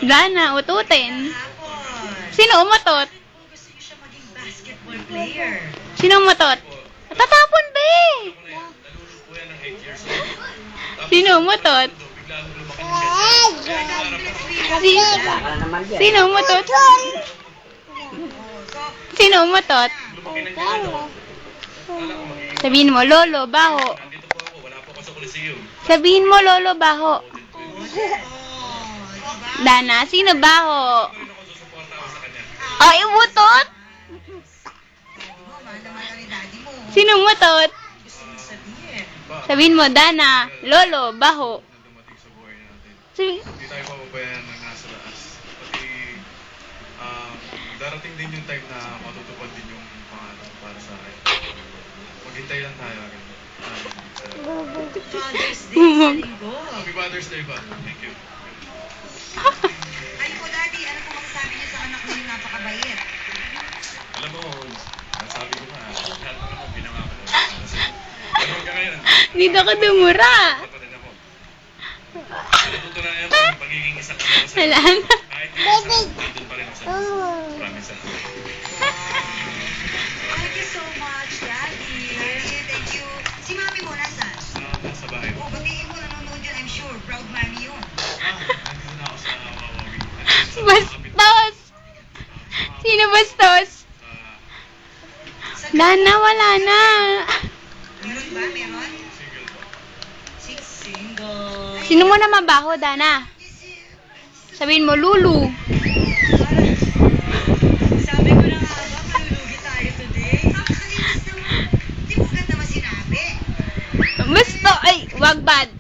Dana, ututin. Hapon. Sino umatot? Kung gusto niyo siya maging basketball player. Sino umatot? Tatapon, be! Sino umatot? Sino umatot? Sino umatot? Sabihin mo, Lolo, baho. Sabihin mo, Lolo, baho. Dana, sino baho? Ay, umutot? Sino umutot? Sabihin mo, Dana, Lolo, baho. Sabi, Hindi tayo papabayaan ng nasa taas. Pati darating din yung time na matutupad din yung pangarap para sa akin. Maghintay lang tayo. Father's Day sa linggo. Happy Father's Day ba? Thank you. Ay po, Daddy, ano po masasabi niyo sa anak niyo yung napakabait? Alam mo, nasabi ko nga, lahat mo naman pinangako mo. Kasi, ganun ka ngayon. dito ka dumura. Ito rin ako. Natutunan ko yung pagiging isang ano sa Wala na. kahit yung isang nandun pa rin ako sa promise. Thank you so much, Daddy. Thank you. Si Mami mo, nasaan? Nasa bahay mo. Oh, batiin mo, nanonood yun, I'm sure. Proud Mami yun. Nandito na ako sa Wawawi. Bastos! Sino bastos? Dana, wala na. Meron ba? Meron? Single pa. Single. Sino mo na mabaho, Dana? Sabihin mo, Lulu. Sabi ko na nga ba, malulugi tayo today. Nakakainis naman. Di mo agad naman sinabi. Gusto, ay, wag bad.